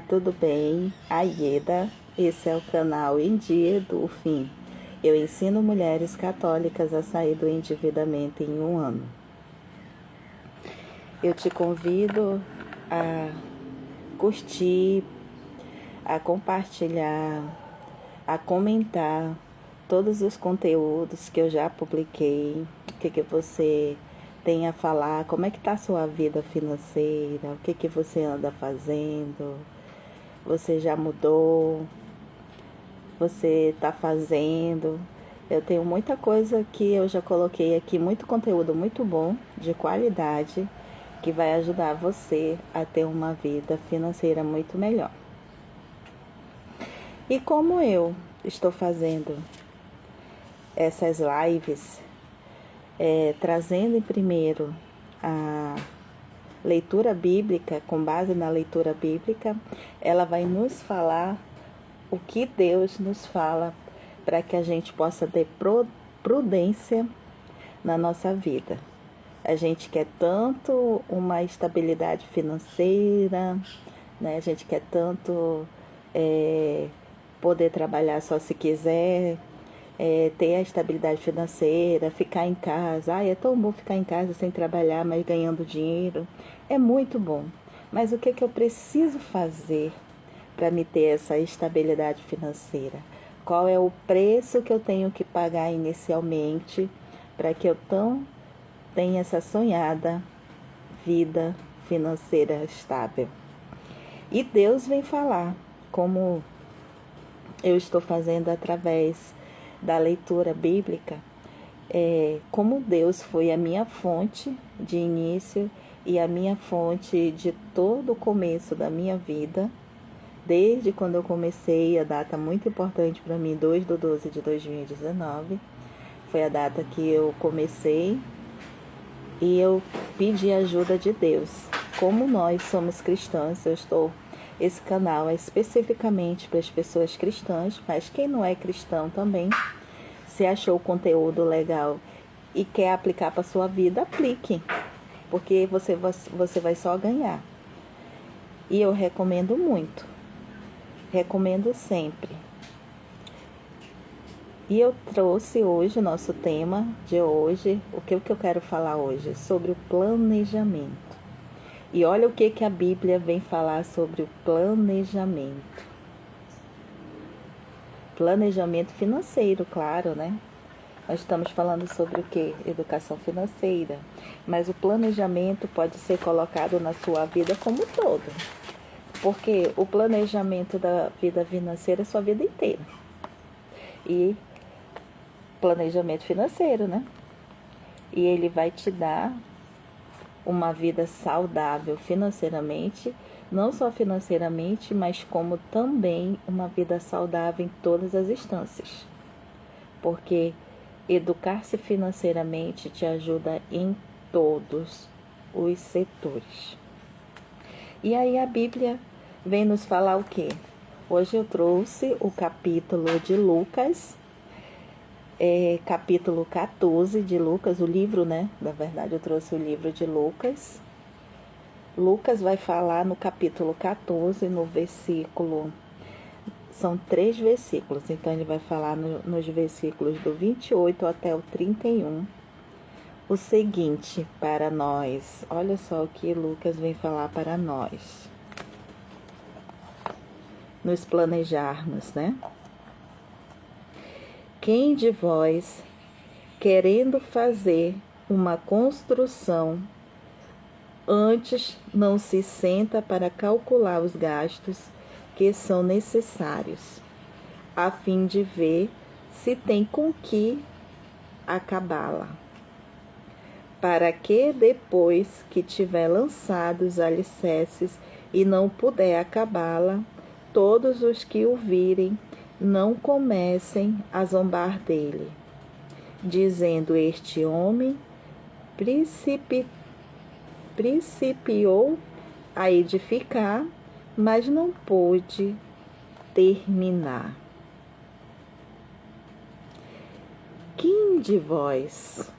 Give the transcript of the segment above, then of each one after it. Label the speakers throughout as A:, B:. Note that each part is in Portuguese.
A: Tudo bem? Aieda, esse é o canal Em Dia do Fim. Eu ensino mulheres católicas a sair do endividamento em um ano. Eu te convido a curtir, a compartilhar, a comentar todos os conteúdos que eu já publiquei, o que você tem a falar, como é que está a sua vida financeira, o que você anda fazendo. Você já mudou? Você está fazendo? Eu tenho muita coisa que eu já coloquei aqui, muito conteúdo muito bom, de qualidade, que vai ajudar você a ter uma vida financeira muito melhor. E como eu estou fazendo essas lives, trazendo em primeiro a leitura bíblica, com base na leitura bíblica, ela vai nos falar o que Deus nos fala para que a gente possa ter prudência na nossa vida. A gente quer tanto uma estabilidade financeira, né? A gente quer tanto poder trabalhar só se quiser, ter a estabilidade financeira, ficar em casa. É tão bom ficar em casa sem trabalhar, mas ganhando dinheiro. É muito bom. Mas o que eu preciso fazer para me ter essa estabilidade financeira? Qual é o preço que eu tenho que pagar inicialmente para que eu tenha essa sonhada vida financeira estável? E Deus vem falar, como eu estou fazendo através da leitura bíblica, como Deus foi a minha fonte de início e a minha fonte de todo o começo da minha vida. Desde quando eu comecei, a data muito importante para mim, 2/12/2019, foi a data que eu comecei e eu pedi ajuda de Deus. Como nós somos cristãos, esse canal é especificamente para as pessoas cristãs, mas quem não é cristão também, se achou o conteúdo legal e quer aplicar para a sua vida, aplique, porque você vai só ganhar. E eu recomendo muito. Recomendo sempre. E eu trouxe hoje, nosso tema de hoje, o que eu quero falar hoje? Sobre o planejamento. E olha o que a Bíblia vem falar sobre o planejamento. Planejamento financeiro, claro, né? Nós estamos falando sobre o que? Educação financeira. Mas o planejamento pode ser colocado na sua vida como um todo. Porque o planejamento da vida financeira é sua vida inteira. E planejamento financeiro, né? E ele vai te dar uma vida saudável financeiramente, não só financeiramente, mas como também uma vida saudável em todas as instâncias. Porque educar-se financeiramente te ajuda em todos os setores. E aí a Bíblia vem nos falar o quê? Hoje eu trouxe o capítulo de Lucas, capítulo 14 de Lucas, o livro, né? Na verdade eu trouxe o livro de Lucas. Lucas vai falar no capítulo 14, no versículo... São 3 versículos, então ele vai falar nos versículos do 28 até o 31. O seguinte para nós, olha só o que Lucas vem falar para nós. Nos planejarmos, né? Quem de vós, querendo fazer uma construção, antes não se senta para calcular os gastos que são necessários, a fim de ver se tem com que acabá-la, para que depois que tiver lançado os alicerces e não puder acabá-la, todos os que o virem não comecem a zombar dele, dizendo: este homem principiou a edificar, mas não pôde terminar. Quem de vós,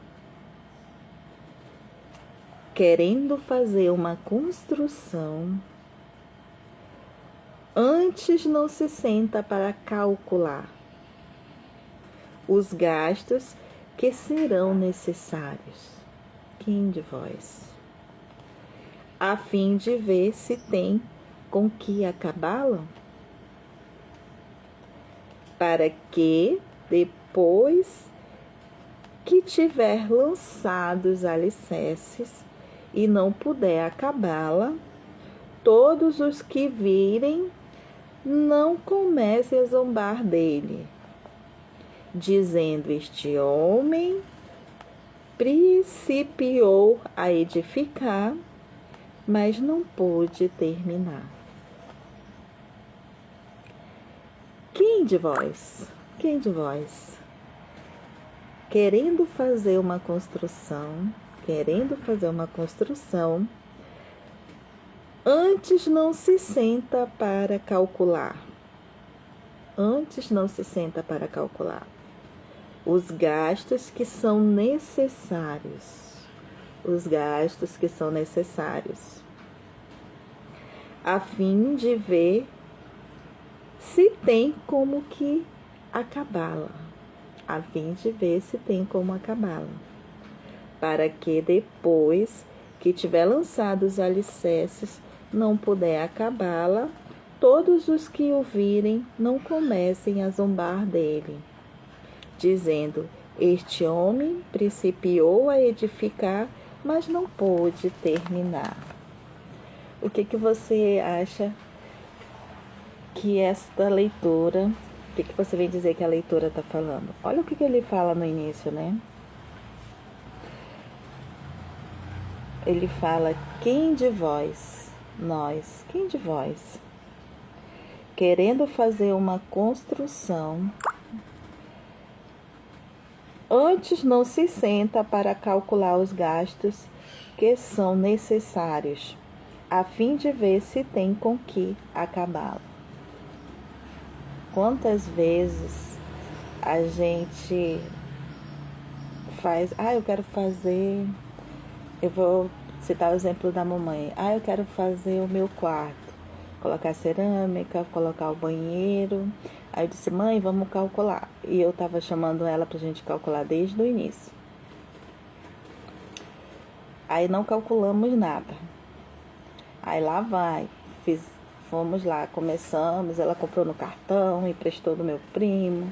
A: querendo fazer uma construção, antes não se senta para calcular os gastos que serão necessários. Quem de vós? A fim de ver se tem com que acabá-la? Para que, depois que tiver lançado os alicerces e não puder acabá-la, todos os que virem não comecem a zombar dele, dizendo: este homem principiou a edificar, mas não pôde terminar. Quem de vós, querendo fazer uma construção, antes não se senta para calcular, os gastos que são necessários, a fim de ver se tem como que acabá-la, para que depois que tiver lançado os alicerces, não puder acabá-la, todos os que o virem não comecem a zombar dele, dizendo: este homem principiou a edificar, mas não pôde terminar. O que você acha que esta leitura, o que você vem dizer que a leitura está falando? Olha o que ele fala no início, né? Ele fala: quem de vós, querendo fazer uma construção, antes não se senta para calcular os gastos que são necessários, a fim de ver se tem com que acabá-lo. Quantas vezes a gente faz, eu vou citar o exemplo da mamãe, eu quero fazer o meu quarto, colocar cerâmica, colocar o banheiro. Aí eu disse: mãe, vamos calcular. E eu estava chamando ela para a gente calcular desde o início. Aí não calculamos nada. Aí lá vai, fomos lá, começamos, ela comprou no cartão, emprestou do meu primo,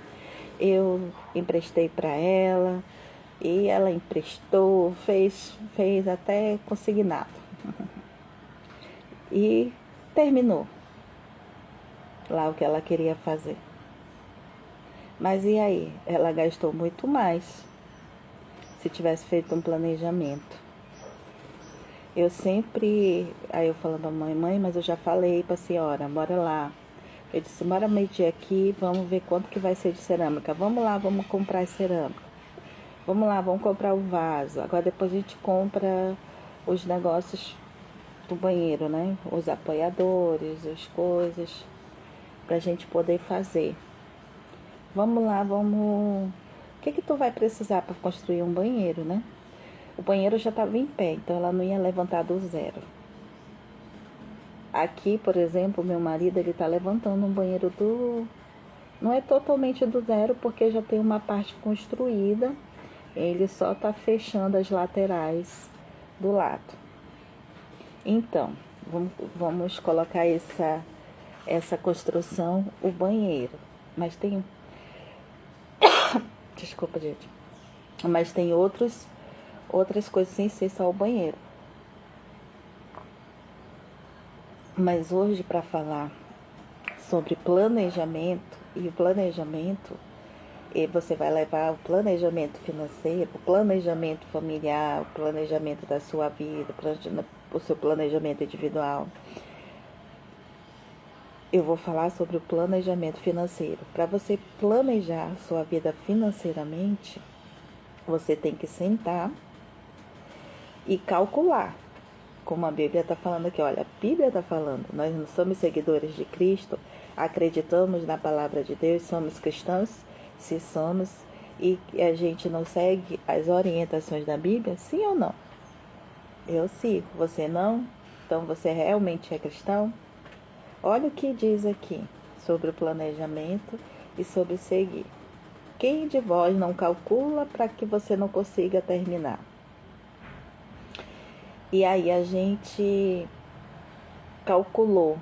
A: eu emprestei para ela, e ela emprestou, fez até consignado. E terminou lá o que ela queria fazer. Mas e aí? Ela gastou muito mais se tivesse feito um planejamento. Aí eu falando: mãe, mas eu já falei para a senhora, bora lá. Eu disse: bora medir aqui, vamos ver quanto que vai ser de cerâmica. Vamos lá, vamos comprar cerâmica. Vamos lá, vamos comprar o vaso. Agora depois a gente compra os negócios do banheiro, né? Os apoiadores, as coisas, pra gente poder fazer. Vamos lá, O que tu vai precisar para construir um banheiro, né? O banheiro já estava em pé, então ela não ia levantar do zero. Aqui, por exemplo, meu marido, ele tá levantando um banheiro não é totalmente do zero, porque já tem uma parte construída. Ele só tá fechando as laterais do lado. Então, vamos colocar essa construção, o banheiro. Mas tem... Desculpa, gente. Mas tem outras coisas sem ser só o banheiro. Mas hoje, para falar sobre planejamento, e o planejamento, você vai levar o planejamento financeiro, o planejamento familiar, o planejamento da sua vida, o seu planejamento individual. Eu vou falar sobre o planejamento financeiro. Para você planejar sua vida financeiramente, você tem que sentar e calcular. Como a Bíblia está falando aqui, olha, a Bíblia está falando, nós não somos seguidores de Cristo, acreditamos na palavra de Deus, somos cristãos, se somos, e a gente não segue as orientações da Bíblia, sim ou não? Eu sigo, você não? Então você realmente é cristão? Olha o que diz aqui sobre o planejamento e sobre seguir. Quem de vós não calcula para que você não consiga terminar? E aí a gente calculou.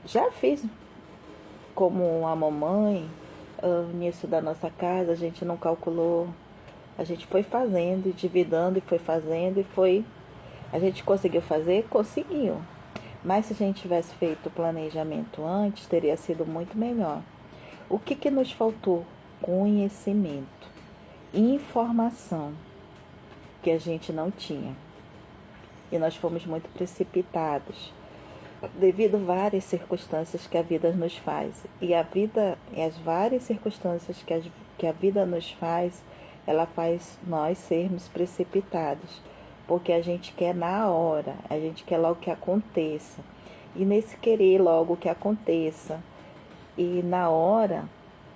A: Já fiz como a mamãe, no início da nossa casa, a gente não calculou. A gente foi fazendo, dividindo e foi fazendo e foi. A gente conseguiu fazer? Conseguiu. Mas se a gente tivesse feito o planejamento antes, teria sido muito melhor. O que nos faltou? Conhecimento, informação que a gente não tinha. E nós fomos muito precipitados devido a várias circunstâncias que a vida nos faz. E as várias circunstâncias que a vida nos faz, ela faz nós sermos precipitados. Porque a gente quer na hora, a gente quer logo que aconteça. E nesse querer logo que aconteça, e na hora,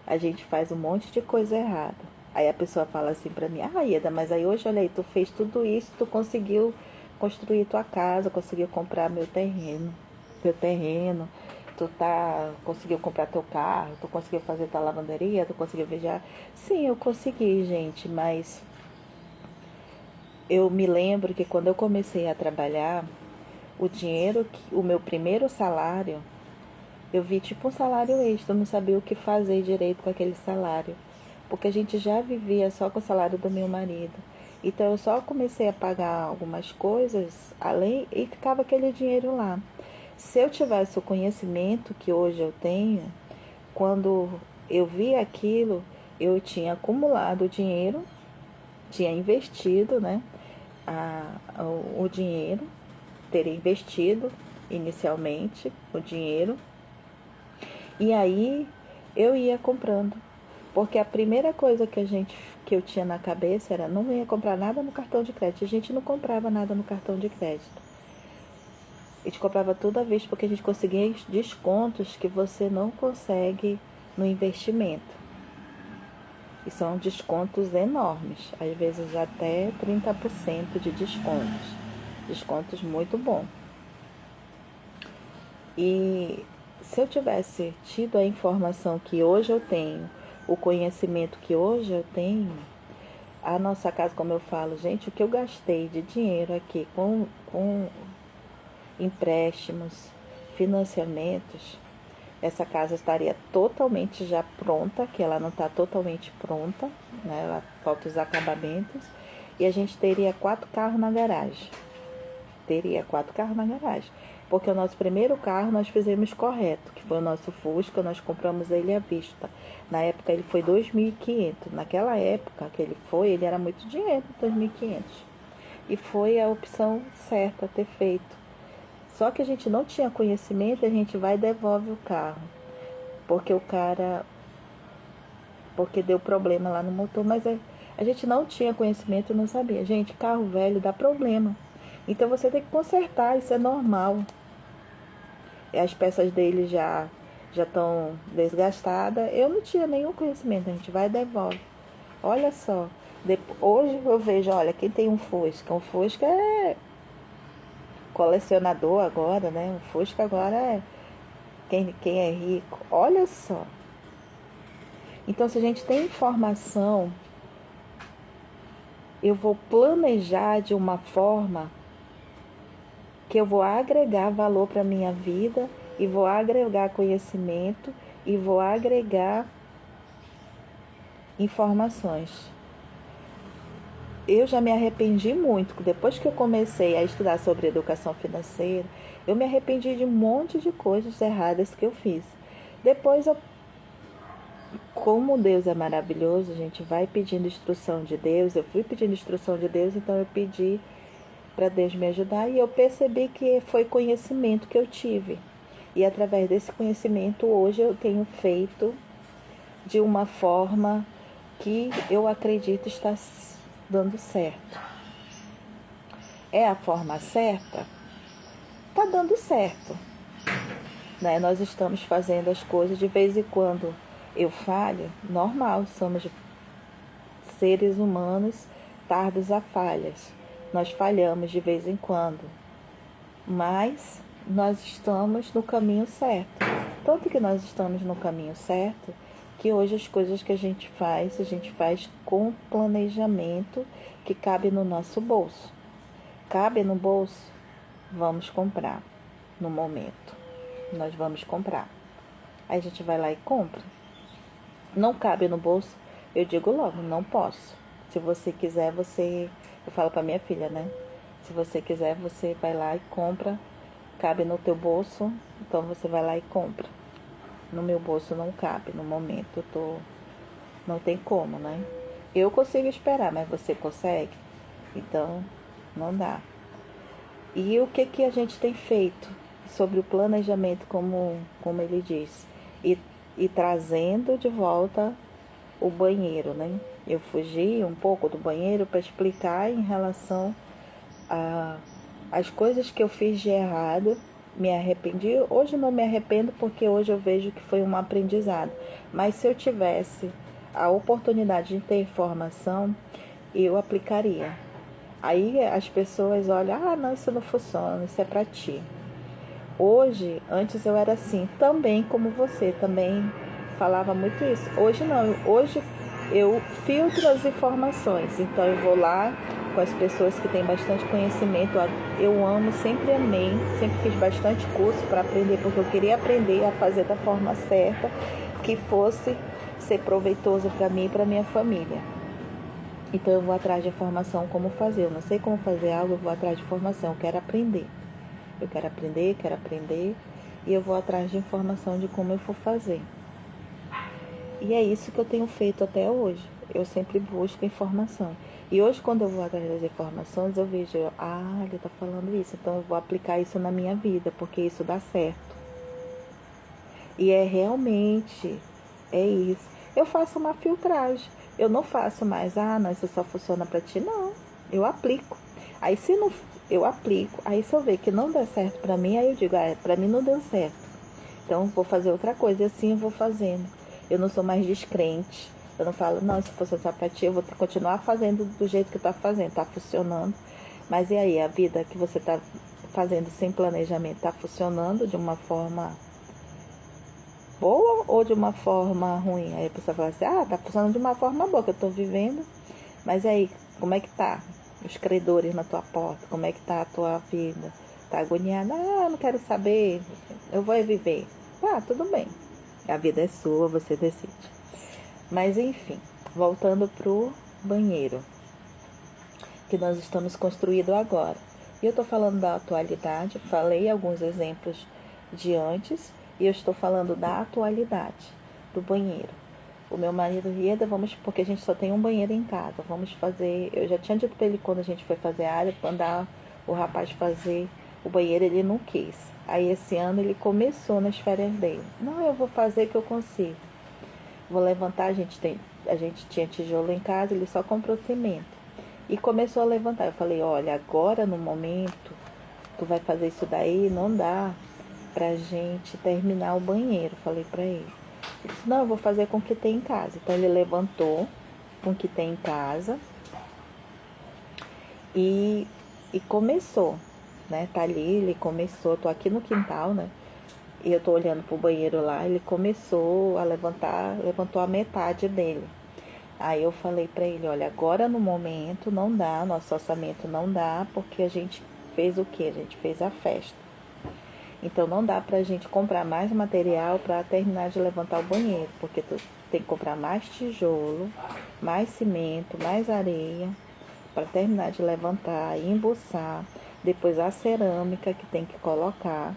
A: a gente faz um monte de coisa errada. Aí a pessoa fala assim pra mim, Ieda, mas aí hoje, olha aí, tu fez tudo isso, tu conseguiu construir tua casa, conseguiu comprar teu terreno, conseguiu comprar teu carro, tu conseguiu fazer tua lavanderia, tu conseguiu viajar. Sim, eu consegui, gente, mas eu me lembro que quando eu comecei a trabalhar, o meu primeiro salário, eu vi tipo um salário extra, eu não sabia o que fazer direito com aquele salário, porque a gente já vivia só com o salário do meu marido. Então eu só comecei a pagar algumas coisas além e ficava aquele dinheiro lá. Se eu tivesse o conhecimento que hoje eu tenho, quando eu vi aquilo, eu tinha acumulado o dinheiro, tinha investido, né? O dinheiro, teria investido inicialmente o dinheiro, e aí eu ia comprando. Porque a primeira coisa que eu tinha na cabeça era não ia comprar nada no cartão de crédito. A gente não comprava nada no cartão de crédito. A gente comprava tudo à vista porque a gente conseguia descontos que você não consegue no investimento. E são descontos enormes, às vezes até 30% de descontos. Descontos muito bons. E se eu tivesse tido a informação que hoje eu tenho, o conhecimento que hoje eu tenho, a nossa casa, como eu falo, gente, o que eu gastei de dinheiro aqui com empréstimos, financiamentos, essa casa estaria totalmente já pronta, que ela não está totalmente pronta, né? Ela falta os acabamentos, e a gente teria 4 carros na garagem. Teria 4 carros na garagem. Porque o nosso primeiro carro nós fizemos correto, que foi o nosso Fusca, nós compramos ele à vista. Na época ele foi 2.500. Naquela época que ele era muito dinheiro, 2.500. E foi a opção certa a ter feito. Só que a gente não tinha conhecimento, a gente vai e devolve o carro. Porque deu problema lá no motor, mas a gente não tinha conhecimento, não sabia. Gente, carro velho dá problema. Então você tem que consertar, isso é normal. As peças dele já estão desgastadas. Eu não tinha nenhum conhecimento, a gente vai e devolve. Olha só, hoje eu vejo, olha, quem tem um Fusca é colecionador agora, né? O Fusca agora é quem é rico. Olha só. Então, se a gente tem informação, eu vou planejar de uma forma que eu vou agregar valor para a minha vida e vou agregar conhecimento e vou agregar informações. Eu já me arrependi muito, depois que eu comecei a estudar sobre educação financeira, eu me arrependi de um monte de coisas erradas que eu fiz. Depois, como Deus é maravilhoso, a gente vai pedindo instrução de Deus, eu fui pedindo instrução de Deus, então eu pedi para Deus me ajudar e eu percebi que foi conhecimento que eu tive. E através desse conhecimento, hoje eu tenho feito de uma forma que eu acredito está dando certo. É a forma certa? Está dando certo. Né? Nós estamos fazendo as coisas, de vez em quando eu falho, normal, somos seres humanos tardos a falhas. Nós falhamos de vez em quando, mas nós estamos no caminho certo. Tanto que nós estamos no caminho certo, que hoje as coisas que a gente faz com planejamento que cabe no nosso bolso. Cabe no bolso? Vamos comprar. No momento, nós vamos comprar. Aí a gente vai lá e compra. Não cabe no bolso? Eu digo logo, não posso. Se você quiser, eu falo para minha filha, né? Se você quiser, você vai lá e compra. Cabe no teu bolso, então você vai lá e compra. No meu bolso não cabe, no momento não tem como, né? Eu consigo esperar, mas você consegue? Então, não dá. E o que a gente tem feito sobre o planejamento, como ele disse, e trazendo de volta o banheiro, né? Eu fugi um pouco do banheiro para explicar em relação às coisas que eu fiz de errado. Me arrependi. Hoje não me arrependo porque hoje eu vejo que foi um aprendizado. Mas se eu tivesse a oportunidade de ter informação, eu aplicaria. Aí as pessoas olham, não, isso não funciona, isso é para ti. Hoje, antes eu era assim, também como você, também falava muito isso. Hoje não, hoje eu filtro as informações, então eu vou lá com as pessoas que têm bastante conhecimento. Eu amo, sempre amei, sempre fiz bastante curso para aprender, porque eu queria aprender a fazer da forma certa, que fosse ser proveitoso para mim e para minha família. Então eu vou atrás de informação como fazer. Eu não sei como fazer algo, eu vou atrás de informação. Eu quero aprender. Quero aprender. E eu vou atrás de informação de como eu for fazer. E é isso que eu tenho feito até hoje. Eu sempre busco informação. E hoje, quando eu vou atrás das informações, eu vejo, ele está falando isso. Então eu vou aplicar isso na minha vida, porque isso dá certo. E realmente, é isso. Eu faço uma filtragem. Eu não faço mais, não, isso só funciona para ti. Não, eu aplico. Aí se não, eu aplico. Aí se eu ver que não dá certo para mim, aí eu digo, para mim não deu certo. Então vou fazer outra coisa. E assim eu vou fazendo. Eu não sou mais descrente. Eu não falo, não, se fosse só para ti, eu vou continuar fazendo do jeito que tá fazendo. Tá funcionando. Mas e aí, a vida que você tá fazendo sem planejamento tá funcionando de uma forma boa ou de uma forma ruim? Aí a pessoa fala assim, tá funcionando de uma forma boa que eu tô vivendo, mas aí, como é que tá? Os credores na tua porta, como é que tá a tua vida? Tá agoniada? Eu não quero saber, eu vou viver. Tudo bem, a vida é sua, você decide. Mas enfim, voltando pro banheiro, que nós estamos construindo agora. E eu tô falando da atualidade, falei alguns exemplos de antes, e eu estou falando da atualidade do banheiro. O meu marido Rieda, porque a gente só tem um banheiro em casa, vamos fazer. Eu já tinha dito para ele quando a gente foi fazer a área, mandar o rapaz fazer o banheiro, ele não quis. Aí esse ano ele começou nas férias dele. Não, eu vou fazer que eu consigo. Vou levantar, a gente tinha tijolo em casa, ele só comprou cimento. E começou a levantar. Eu falei, olha, agora no momento, tu vai fazer isso daí, não dá pra gente terminar o banheiro, falei pra ele. Ele disse, não, eu vou fazer com o que tem em casa. Então ele levantou com o que tem em casa e começou, né? Tá ali, ele começou, tô aqui no quintal, né? E eu tô olhando pro banheiro lá, ele começou a levantou a metade dele. Aí eu falei pra ele, olha, agora no momento não dá, nosso orçamento não dá, porque a gente fez o quê? A gente fez a festa. Então não dá pra gente comprar mais material para terminar de levantar o banheiro, porque tu tem que comprar mais tijolo, mais cimento, mais areia, para terminar de levantar e embuçar. Depois a cerâmica que tem que colocar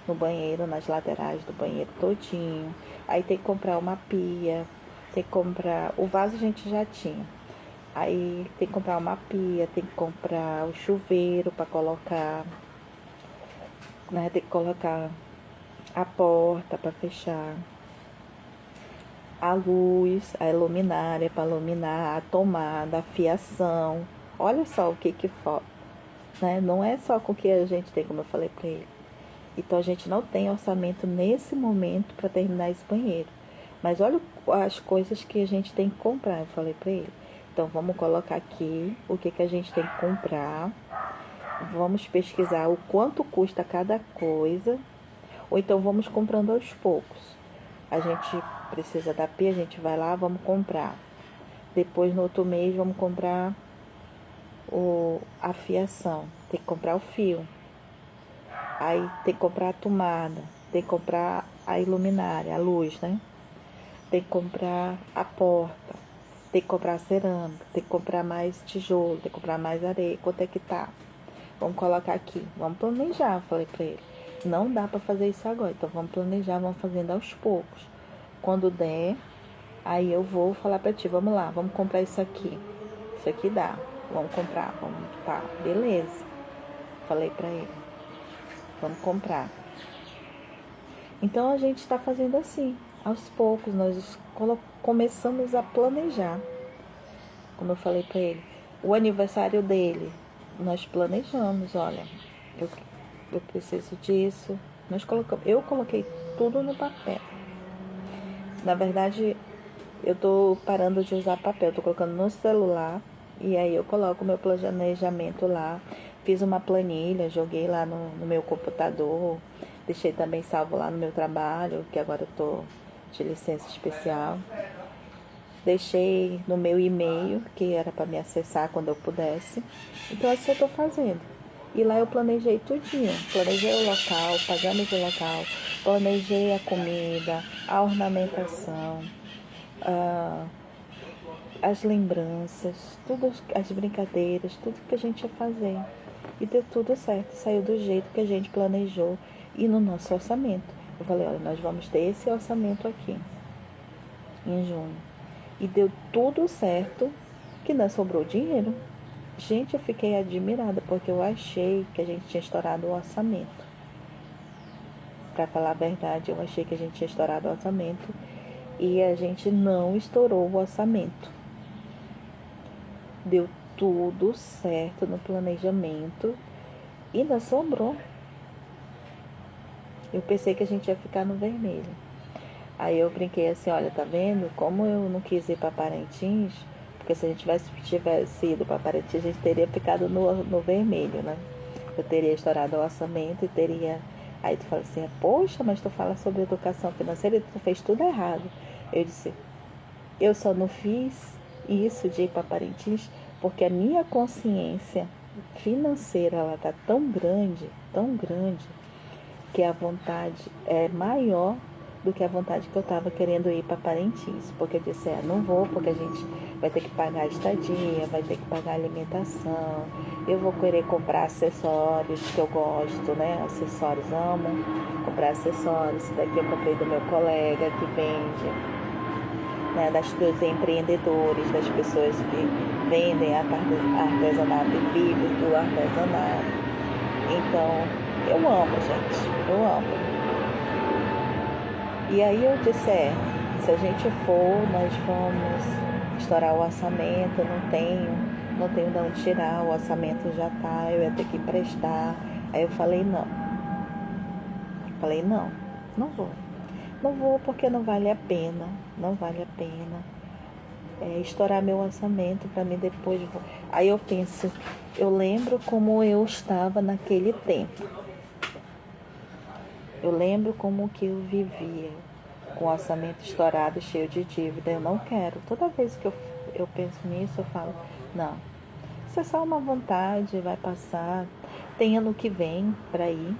A: no banheiro, nas laterais do banheiro todinho. Aí tem que comprar uma pia, tem que comprar... O vaso a gente já tinha. Aí tem que comprar uma pia, tem que comprar o chuveiro para colocar, né? Tem que colocar a porta para fechar, a luz, a luminária para iluminar, a tomada, a fiação. Olha só o que falta, né? Não é só com o que a gente tem, como eu falei para ele. Então a gente não tem orçamento nesse momento para terminar esse banheiro. Mas olha as coisas que a gente tem que comprar, eu falei para ele. Então vamos colocar aqui o que a gente tem que comprar vamos pesquisar o quanto custa cada coisa, ou então vamos comprando aos poucos. A gente precisa da pia, a gente vai lá, vamos comprar. Depois, no outro mês, vamos comprar a fiação. Tem que comprar o fio. Aí tem que comprar a tomada. Tem que comprar a iluminária, a luz, né? Tem que comprar a porta. Tem que comprar a cerâmica. Tem que comprar mais tijolo. Tem que comprar mais areia. Quanto é que tá? Vamos colocar aqui. Vamos planejar, falei pra ele. Não dá pra fazer isso agora. Então vamos planejar, vamos fazendo aos poucos. Quando der, aí eu vou falar pra ti, vamos lá, vamos comprar isso aqui. Isso aqui dá. Vamos comprar, vamos, tá, beleza. Falei pra ele, vamos comprar. Então a gente está fazendo assim, aos poucos, nós começamos a planejar. Como eu falei pra ele, o aniversário dele, nós planejamos, olha, eu preciso disso. Eu coloquei tudo no papel. Na verdade, eu tô parando de usar papel, tô colocando no celular e aí eu coloco o meu planejamento lá. Fiz uma planilha, joguei lá no meu computador, deixei também salvo lá no meu trabalho, que agora eu tô de licença especial. Deixei no meu e-mail, que era para me acessar quando eu pudesse. Então, assim eu tô fazendo. E lá eu planejei tudinho. Planejei o local, pagamos o local, planejei a comida, a ornamentação, as lembranças, tudo, as brincadeiras, tudo que a gente ia fazer. E deu tudo certo, saiu do jeito que a gente planejou e no nosso orçamento. Eu falei, olha, nós vamos ter esse orçamento aqui em junho. E deu tudo certo, que não sobrou dinheiro. Gente, eu fiquei admirada, porque eu achei que a gente tinha estourado o orçamento. Para falar a verdade, eu achei que a gente tinha estourado o orçamento e a gente não estourou o orçamento. Deu tudo certo no planejamento e ainda sobrou. Eu pensei que a gente ia ficar no vermelho. Aí eu brinquei assim, olha, tá vendo? Como eu não quis ir para Parintins, porque se a gente tivesse ido para Parintins, a gente teria ficado no vermelho, né? Eu teria estourado o orçamento e teria... Aí tu fala assim, poxa, mas tu fala sobre educação financeira e tu fez tudo errado. Eu disse, eu só não fiz isso de ir para Parintins porque a minha consciência financeira, ela tá tão grande, que a vontade é maior do que a vontade que eu estava querendo ir para Parintins. Porque eu disse, não vou, porque a gente vai ter que pagar a estadia, vai ter que pagar a alimentação, eu vou querer comprar acessórios que eu gosto, né? Acessórios, amo comprar acessórios. Esse daqui eu comprei do meu colega que vende, né? Dos empreendedores, das pessoas que vendem artesanato e vivem do artesanato. Então, eu amo, gente, eu amo. E aí eu disse, se a gente for, nós vamos estourar o orçamento, não tenho de onde tirar, o orçamento já tá, eu ia ter que emprestar. Aí eu falei, não. Não vou. Não vou porque não vale a pena, estourar meu orçamento para mim depois. Aí eu penso, eu lembro como eu estava naquele tempo. Eu lembro como que eu vivia, com o orçamento estourado, cheio de dívida. Eu não quero. Toda vez que eu penso nisso, eu falo, não, isso é só uma vontade, vai passar. Tem ano que vem para ir.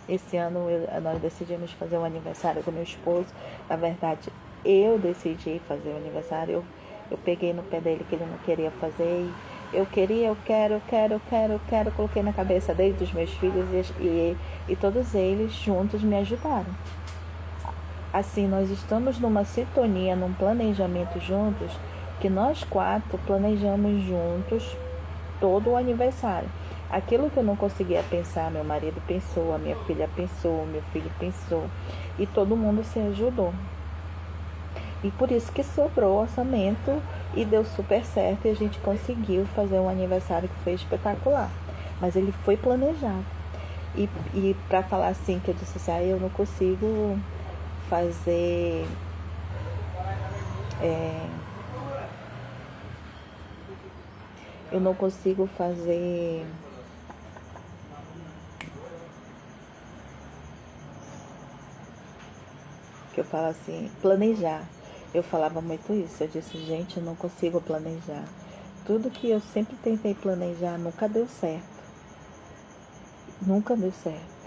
A: Esse ano nós decidimos fazer um aniversário com meu esposo. Na verdade, eu decidi fazer o aniversário. Eu peguei no pé dele que ele não queria fazer. Eu quero. Coloquei na cabeça dele, dos meus filhos, e todos eles juntos me ajudaram. Assim, nós estamos numa sintonia, num planejamento juntos, que nós 4 planejamos juntos todo o aniversário. Aquilo que eu não conseguia pensar, meu marido pensou, a minha filha pensou, meu filho pensou, e todo mundo se ajudou. E por isso que sobrou o orçamento e deu super certo e a gente conseguiu fazer um aniversário que foi espetacular. Mas ele foi planejado. E para falar assim, que eu disse assim, eu não consigo fazer... eu não consigo fazer que eu falo assim, planejar. Eu falava muito isso. Eu disse, gente, eu não consigo planejar. Tudo que eu sempre tentei planejar nunca deu certo. Nunca deu certo.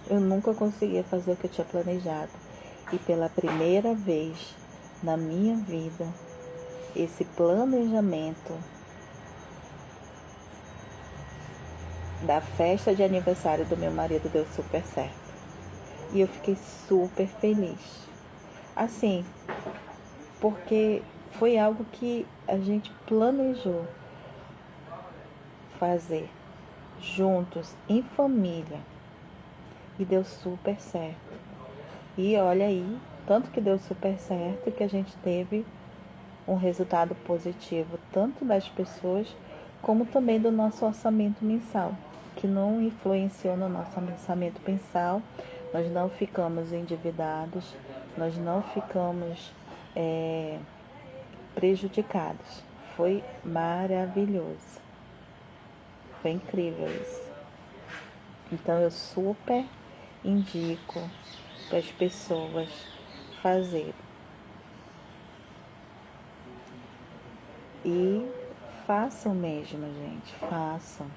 A: Eu nunca conseguia fazer o que eu tinha planejado. E pela primeira vez na minha vida, esse planejamento da festa de aniversário do meu marido deu super certo. E eu fiquei super feliz. Assim, porque foi algo que a gente planejou fazer juntos, em família. E deu super certo. E olha aí, tanto que deu super certo que a gente teve um resultado positivo, tanto das pessoas, como também do nosso orçamento mensal, que não influenciou no nosso orçamento mensal. Nós não ficamos endividados, nós não ficamos prejudicados. Foi maravilhoso. Foi incrível isso. Então eu super indico para as pessoas fazerem. E façam mesmo, gente. Façam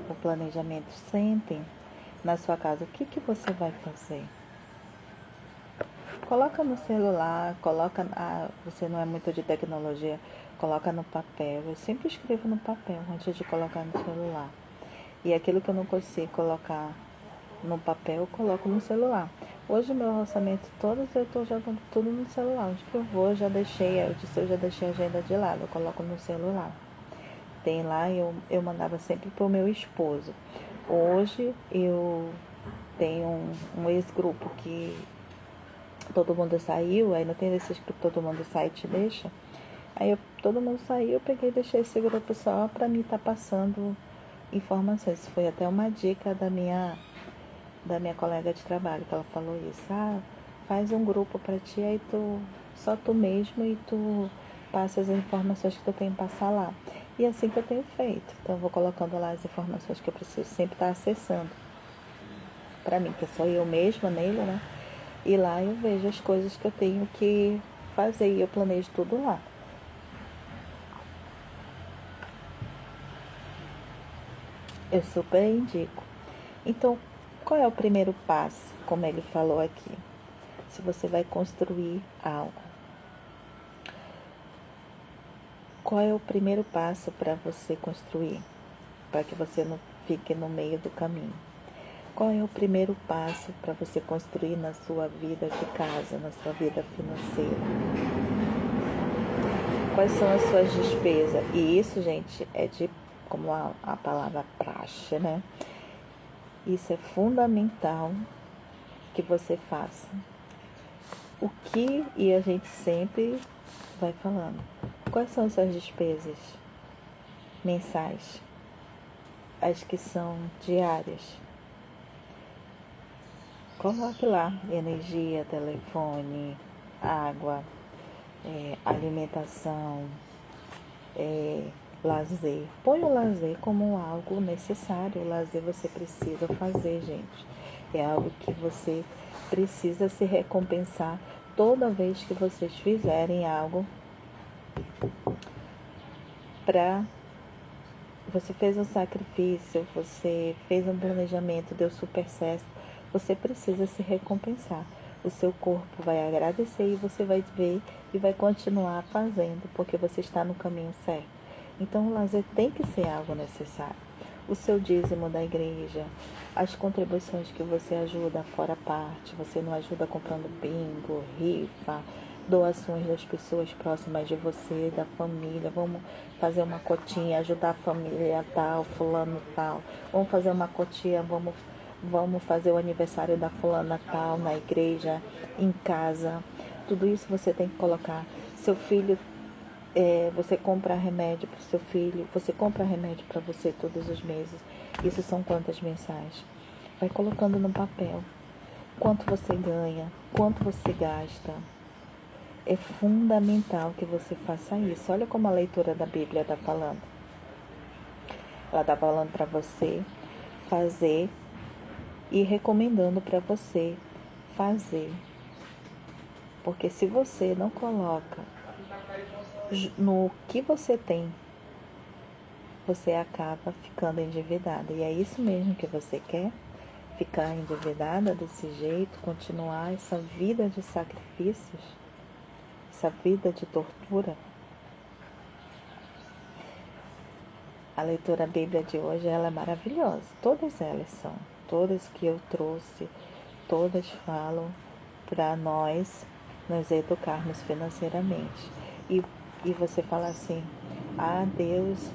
A: o planejamento. Sentem na sua casa o que você vai fazer. Coloca no celular, você não é muito de tecnologia, coloca no papel. Eu sempre escrevo no papel antes de colocar no celular. E aquilo que eu não consigo colocar no papel, eu coloco no celular. Hoje meu orçamento todos eu estou jogando tudo no celular. Onde que eu vou, eu já deixei a agenda de lado, eu coloco no celular. Tem lá, eu mandava sempre pro meu esposo. Hoje eu tenho um ex-grupo que todo mundo saiu, aí não tem esse grupo, todo mundo sai e te deixa. Todo mundo saiu, eu peguei e deixei esse grupo só para mim estar passando informações. Foi até uma dica da minha colega de trabalho, que ela falou isso. Faz um grupo para ti, aí só tu mesmo e tu passa as informações que tu tem que passar lá. E é assim que eu tenho feito. Então eu vou colocando lá as informações que eu preciso sempre estar acessando. Para mim, que sou eu mesma nele, né? E lá eu vejo as coisas que eu tenho que fazer e eu planejo tudo lá. Eu super indico. Então, qual é o primeiro passo, como ele falou aqui? Se você vai construir algo, qual é o primeiro passo para você construir? Para que você não fique no meio do caminho. Qual é o primeiro passo para você construir na sua vida de casa, na sua vida financeira? Quais são as suas despesas? E isso, gente, é como a palavra praxe, né? Isso é fundamental que você faça. E a gente sempre vai falando. Quais são as suas despesas mensais? As que são diárias. Coloque lá energia, telefone, água, alimentação, lazer. Põe o lazer como algo necessário. O lazer você precisa fazer, gente. É algo que você precisa se recompensar toda vez que vocês fizerem algo para... Você fez um sacrifício, você fez um planejamento, deu super certo. Você precisa se recompensar. O seu corpo vai agradecer e você vai ver e vai continuar fazendo, porque você está no caminho certo. Então, o lazer tem que ser algo necessário. O seu dízimo da igreja, as contribuições que você ajuda fora parte, você não ajuda comprando bingo, rifa, doações das pessoas próximas de você, da família. Vamos fazer uma cotinha, ajudar a família tal, fulano tal. Vamos fazer uma cotinha, vamos fazer o aniversário da fulana tal, na igreja, em casa. Tudo isso você tem que colocar. Seu filho, você compra remédio para o seu filho, você compra remédio para você todos os meses. Isso são quantas mensais? Vai colocando no papel. Quanto você ganha, quanto você gasta. É fundamental que você faça isso. Olha como a leitura da Bíblia está falando. Ela está falando para você fazer e recomendando para você fazer. Porque se você não coloca no que você tem, você acaba ficando endividada. E é isso mesmo que você quer? Ficar endividada desse jeito, continuar essa vida de sacrifícios, essa vida de tortura? A leitura da Bíblia de hoje, ela é maravilhosa. Todas elas são. Todas que eu trouxe, todas falam para nós nos educarmos financeiramente. E você fala assim, Deus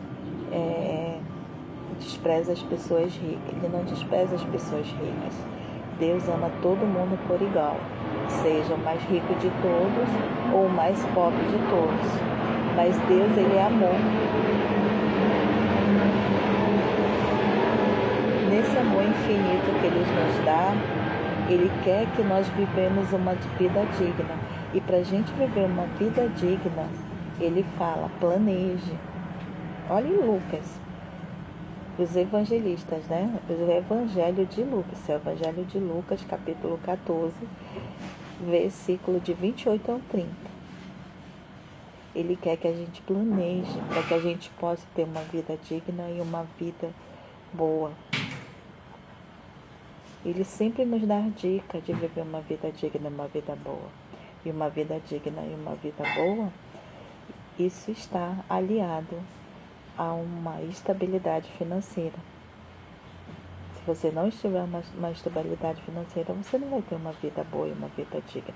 A: despreza as pessoas ricas. Ele não despreza as pessoas ricas. Deus ama todo mundo por igual, seja o mais rico de todos ou o mais pobre de todos. Mas Deus, Ele é amor. Nesse amor infinito que Ele nos dá, Ele quer que nós vivemos uma vida digna. E para a gente viver uma vida digna, Ele fala, planeje. Olha em Lucas, os evangelistas, né? O Evangelho de Lucas, o Evangelho de Lucas, capítulo 14, versículo de 28 ao 30. Ele quer que a gente planeje, para que a gente possa ter uma vida digna e uma vida boa. Ele sempre nos dá dica de viver uma vida digna, uma vida boa. E uma vida digna e uma vida boa, isso está aliado a uma estabilidade financeira. Se você não estiver uma estabilidade financeira, você não vai ter uma vida boa e uma vida digna.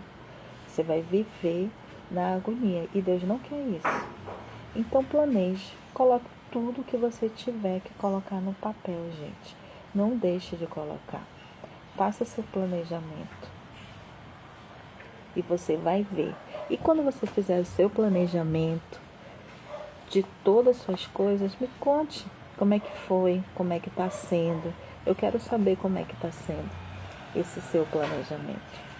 A: Você vai viver na agonia. E Deus não quer isso. Então planeje. Coloque tudo que você tiver que colocar no papel, gente. Não deixe de colocar. Faça seu planejamento. E você vai ver. E quando você fizer o seu planejamento de todas as suas coisas, me conte como é que foi, como é que está sendo. Eu quero saber como é que está sendo esse seu planejamento.